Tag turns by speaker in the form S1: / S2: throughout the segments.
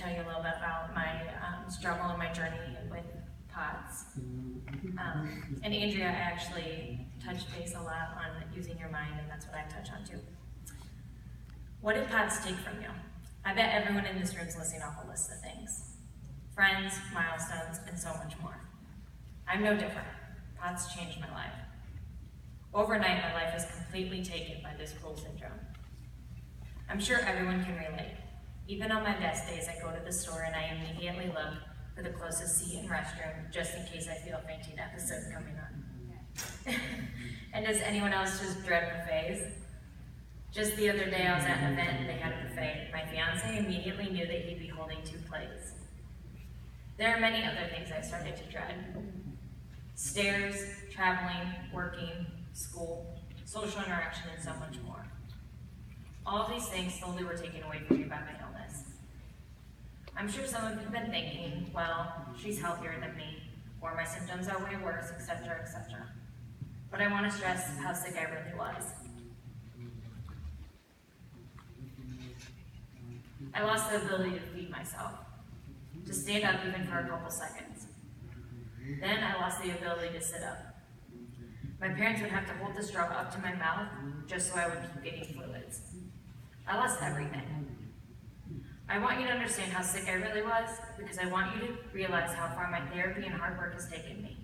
S1: tell you a little bit about my struggle and my journey with POTS. And Andrea actually touched base a lot on using your mind, and that's what I touch on too. What did POTS take from you? I bet everyone in this room is listing off a list of things. Friends, milestones, and so much more. I'm no different. POTS changed my life. Overnight, my life was completely taken by this cruel syndrome. I'm sure everyone can relate. Even on my best days, I go to the store and I immediately look for the closest seat and restroom, just in case I feel a fainting episode coming on. And does anyone else just dread buffets? Just the other day, I was at an event and they had a buffet. My fiance immediately knew that he'd be holding 2 plates. There are many other things I started to dread. Stairs, traveling, working, school, social interaction, and so much more. All of these things slowly were taken away from me by my illness. I'm sure some of you have been thinking, well, she's healthier than me, or my symptoms are way worse, etc., etc. But I want to stress how sick I really was. I lost the ability to feed myself, to stand up even for a couple seconds. Then I lost the ability to sit up. My parents would have to hold the straw up to my mouth just so I would keep getting fluids. I lost everything. I want you to understand how sick I really was because I want you to realize how far my therapy and hard work has taken me.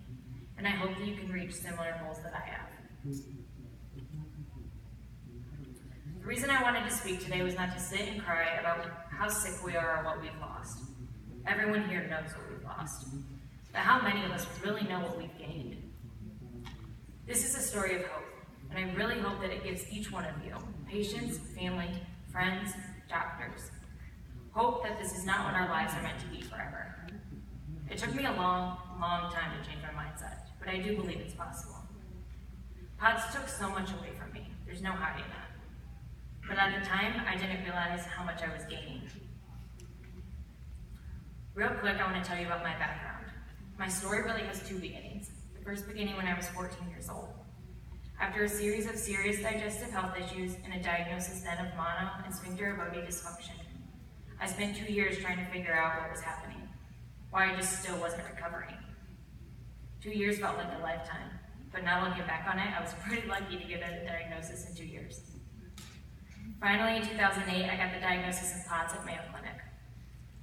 S1: And I hope that you can reach similar goals that I have. The reason I wanted to speak today was not to sit and cry about how sick we are or what we've lost. Everyone here knows what we've lost. But how many of us really know what we've gained? This is a story of hope, and I really hope that it gives each one of you, patients, family, friends, doctors, hope that this is not what our lives are meant to be forever. It took me a long, long time to change my mindset, but I do believe it's possible. POTS took so much away from me. There's no hiding that. But at the time, I didn't realize how much I was gaining. Real quick, I want to tell you about my background. My story really has 2 beginnings. The first beginning when I was 14 years old. After a series of serious digestive health issues and a diagnosis then of mono and sphincter of OD dysfunction, I spent 2 years trying to figure out what was happening, why I just still wasn't recovering. 2 years felt like a lifetime, but now looking back on it, I was pretty lucky to get a diagnosis in 2 years. Finally, in 2008, I got the diagnosis of POTS at Mayo Clinic.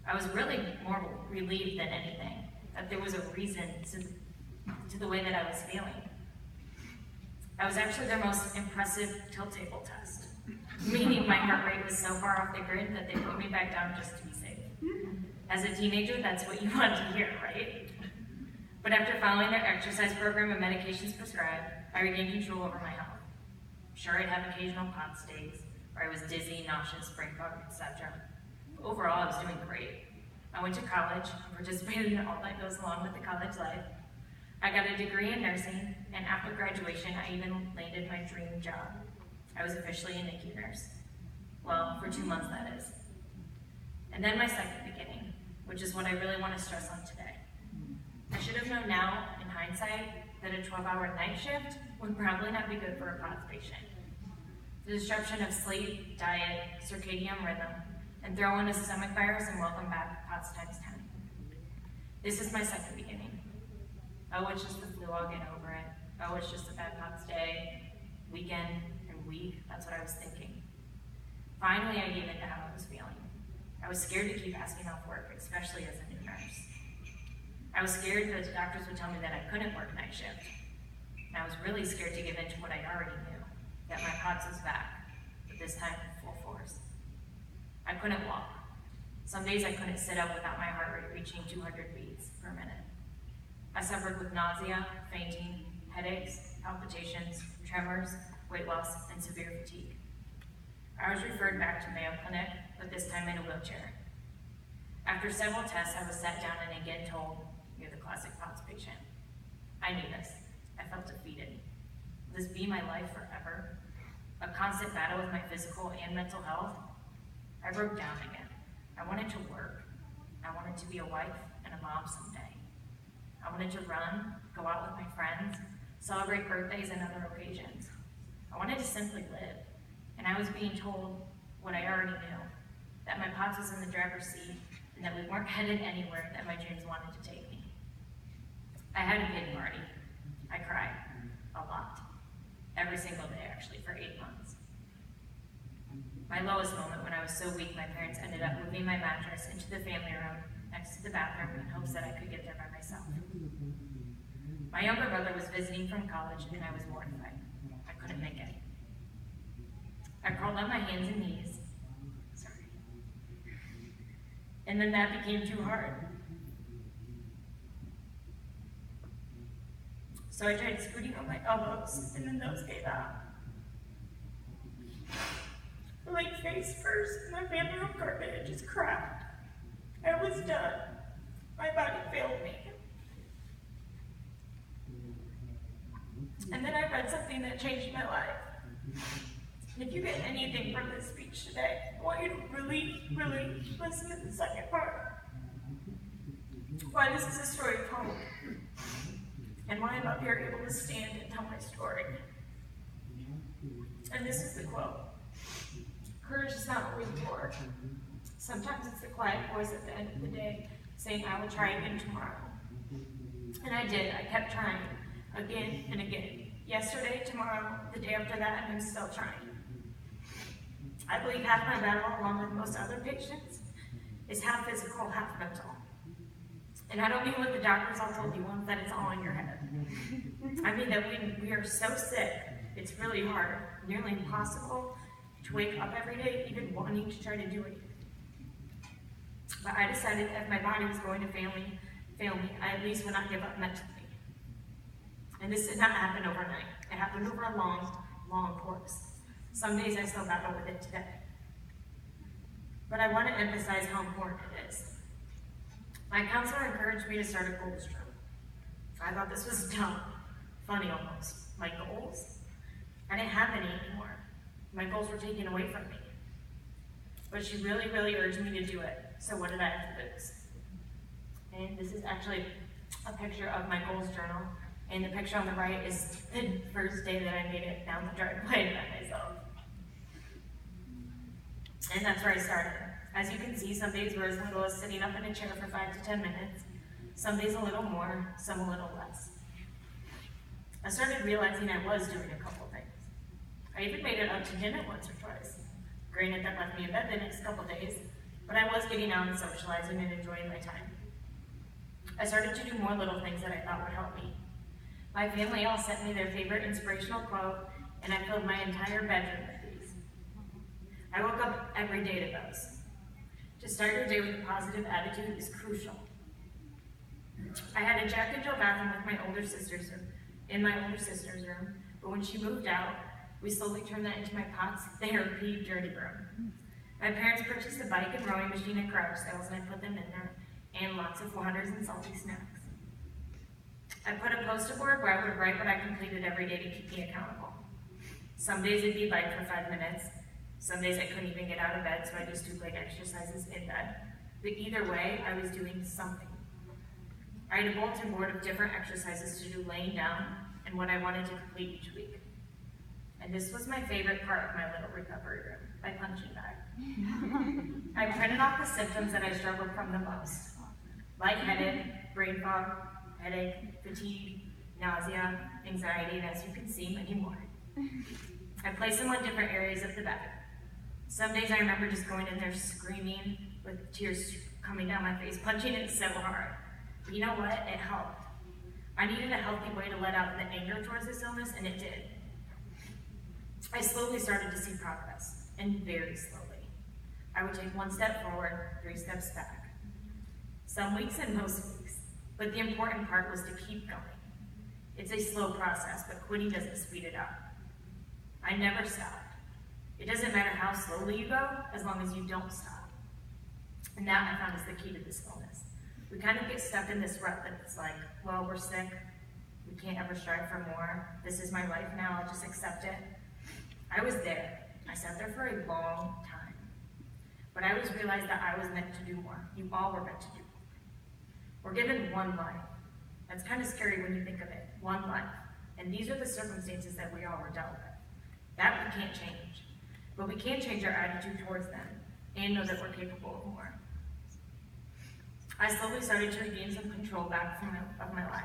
S1: I was really more relieved than anything, that there was a reason to the way that I was feeling. I was actually their most impressive tilt table test, meaning my heart rate was so far off the grid that they put me back down just to be safe. As a teenager, that's what you want to hear, right? But after following their exercise program and medications prescribed, I regained control over my health. Sure, I'd have occasional POTS days, where I was dizzy, nauseous, brain fog, etc. Overall, I was doing great. I went to college and participated in all that goes along with the college life. I got a degree in nursing, and after graduation, I even landed my dream job. I was officially a NICU nurse. Well, for 2 months, that is. And then my second beginning, which is what I really want to stress on today. I should have known now, in hindsight, that a 12-hour night shift would probably not be good for a POTS patient. The disruption of sleep, diet, circadian rhythm, and throw in a stomach virus and welcome back POTS times 10. This is my second beginning. Oh, it's just the flu, I'll get over it. Oh, it's just a bad POTS day, weekend, and week. That's what I was thinking. Finally, I gave in to how I was feeling. I was scared to keep asking off work, especially as a new nurse. I was scared that the doctors would tell me that I couldn't work night shift. And I was really scared to give in to what I already knew, that my POTS was back, but this time full force. I couldn't walk. Some days I couldn't sit up without my heart rate reaching 200 beats per minute. I suffered with nausea, fainting, headaches, palpitations, tremors, weight loss, and severe fatigue. I was referred back to Mayo Clinic, but this time in a wheelchair. After several tests, I was sat down and again told, "You're the classic POTS patient." I knew this. I felt defeated. Will this be my life forever? A constant battle with my physical and mental health? I broke down again. I wanted to work. I wanted to be a wife and a mom someday. I wanted to run, go out with my friends, celebrate birthdays and other occasions. I wanted to simply live. And I was being told what I already knew, that my POTS was in the driver's seat, and that we weren't headed anywhere that my dreams wanted to take me. I had a big party. I cried a lot. Every single day, actually, for 8 months. My lowest moment when I was so weak, my parents ended up moving my mattress into the family room next to the bathroom in hopes that I could get there by myself. My younger brother was visiting from college, and I was mortified. I couldn't make it. I crawled on my hands and knees. Sorry. And then that became too hard. So I tried scooting on my elbows, and then those gave out. I laid face first, and my family room carpet had just cracked. I was done. My body failed me. And then I read something that changed my life. And if you get anything from this speech today, I want you to really, really listen to the second part. Why this is a story of hope. And why I'm up here able to stand and tell my story. And this is the quote. Courage is not always war. Sometimes it's the quiet voice at the end of the day saying, I will try again tomorrow. And I did. I kept trying again and again. Yesterday, tomorrow, the day after that, and I'm still trying. I believe half my battle, along with most other patients, is half physical, half mental. And I don't mean what the doctors all told you once, that it's all in your head. I mean that we are so sick, it's really hard, nearly impossible to wake up every day, even wanting to try to do it. But I decided that if my body was going to fail me, I at least would not give up mentally. And this did not happen overnight. It happened over a long, long course. Some days I still battle with it today. But I want to emphasize how important it is. My counselor encouraged me to start a goals journal. I thought this was dumb, funny almost. My goals? I didn't have any anymore. My goals were taken away from me. But she really, really urged me to do it. So what did I have to lose? And this is actually a picture of my goals journal. And the picture on the right is the first day that I made it down the driveway by myself. And that's where I started. As you can see, some days were as little as sitting up in a chair for 5 to 10 minutes. Some days a little more, some a little less. I started realizing I was doing a couple things. I even made it out to dinner once or twice. Granted, that left me in bed the next couple days, but I was getting out and socializing and enjoying my time. I started to do more little things that I thought would help me. My family all sent me their favorite inspirational quote, and I filled my entire bedroom with these. I woke up every day to those. To start your day with a positive attitude is crucial. I had a Jack and Jill bathroom with my older sister's room, in my older sister's room, but when she moved out, we slowly turned that into my pot's therapy dirty room. My parents purchased a bike and rowing machine at garage sales, and I put them in there, and lots of 400s and salty snacks. I put a post-it board where I would write what I completed every day to keep me accountable. Some days it'd be bike for 5 minutes. Some days I couldn't even get out of bed, so I just do leg exercises in bed. But either way, I was doing something. I had a bulletin board of different exercises to do laying down and what I wanted to complete each week. And this was my favorite part of my little recovery room, my punching bag. I printed off the symptoms that I struggled from the most. Lightheaded, brain fog, headache, fatigue, nausea, anxiety, and as you can see, many more. I placed them on different areas of the bed. Some days I remember just going in there screaming with tears coming down my face, punching it so hard. But you know what? It helped. I needed a healthy way to let out the anger towards this illness, and it did. I slowly started to see progress, and very slowly. I would take 1 step forward, 3 steps back. Some weeks and most weeks. But the important part was to keep going. It's a slow process, but quitting doesn't speed it up. I never stopped. It doesn't matter how slowly you go, as long as you don't stop. And that I found is the key to this illness. We kind of get stuck in this rut that's like, well, we're sick. We can't ever strive for more. This is my life now, I'll just accept it. I was there. I sat there for a long time. But I always realized that I was meant to do more. You all were meant to do more. We're given one life. That's kind of scary when you think of it. One life. And these are the circumstances that we all were dealt with. That we can't change. But we can change our attitude towards them and know that we're capable of more. I slowly started to regain some control back of my life.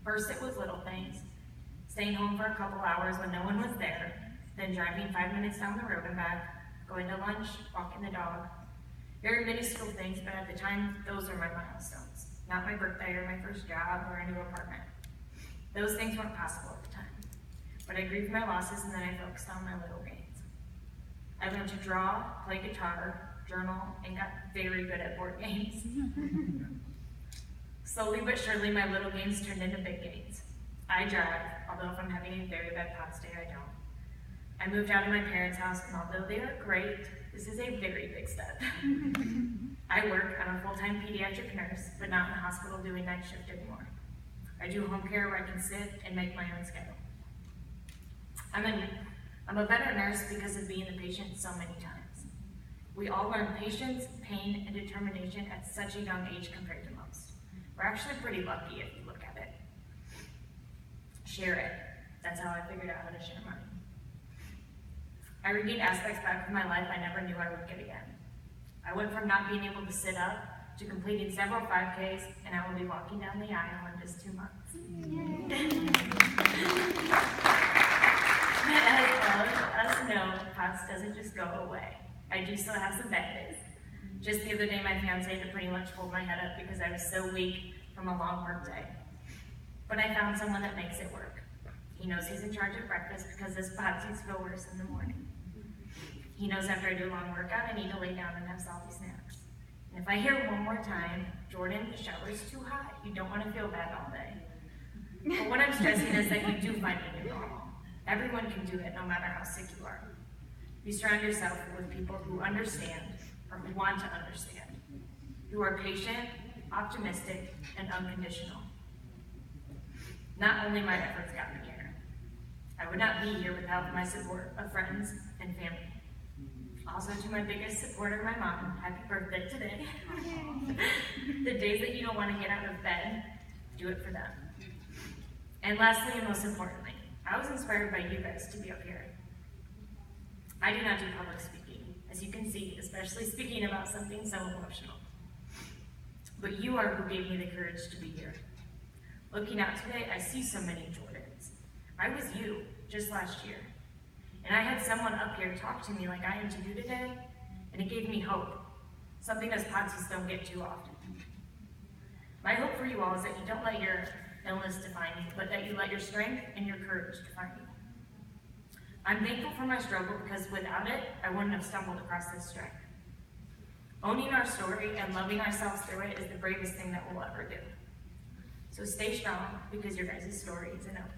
S1: First, it was little things, staying home for a couple hours when no one was there, then driving 5 minutes down the road and back, going to lunch, walking the dog. Very minuscule things, but at the time, those were my milestones. Not my birthday or my first job or a new apartment. Those things weren't possible at the time. But I grieved my losses and then I focused on my little gains. I learned to draw, play guitar, journal, and got very good at board games. Slowly but surely, my little gains turned into big gains. I drive, although if I'm having a very bad POTS day, I don't. I moved out of my parents' house, and although they are great, this is a very big step. I work. I'm a full-time pediatric nurse, but not in the hospital doing night shift anymore. I do home care where I can sit and make my own schedule. I'm a better nurse because of being the patient so many times. We all learn patience, pain, and determination at such a young age compared to most. We're actually pretty lucky if you look at it. Share it. That's how I figured out how to share money. I regained aspects back of my life I never knew I would get again. I went from not being able to sit up to completing several 5Ks, and I will be walking down the aisle in just 2 months. As all of us know, POTS doesn't just go away. I do still have some bad days. Just the other day, my fiance had to pretty much hold my head up because I was so weak from a long work day. But I found someone that makes it work. He knows he's in charge of breakfast because this POTS used to feel worse in the morning. He knows after I do a long workout, I need to lay down and have salty snacks. And if I hear one more time, Jordan, the shower's too hot, you don't want to feel bad all day. But what I'm stressing is that you do find a new normal. Everyone can do it, no matter how sick you are. You surround yourself with people who understand, or who want to understand, who are patient, optimistic, and unconditional. Not only my efforts got me here. I would not be here without my support of friends and family. Also to my biggest supporter, my mom, happy birthday today. The days that you don't want to get out of bed, do it for them. And lastly, and most importantly, I was inspired by you guys to be up here. I do not do public speaking, as you can see, especially speaking about something so emotional. But you are who gave me the courage to be here. Looking out today, I see so many Jordans. I was you, just last year. And I had someone up here talk to me like I am to you today, and it gave me hope, something us Podsies don't get too often. My hope for you all is that you don't let your illness define you, but that you let your strength and your courage define you. I'm thankful for my struggle because without it, I wouldn't have stumbled across this strength. Owning our story and loving ourselves through it is the bravest thing that we'll ever do. So stay strong because your guys' story is enough.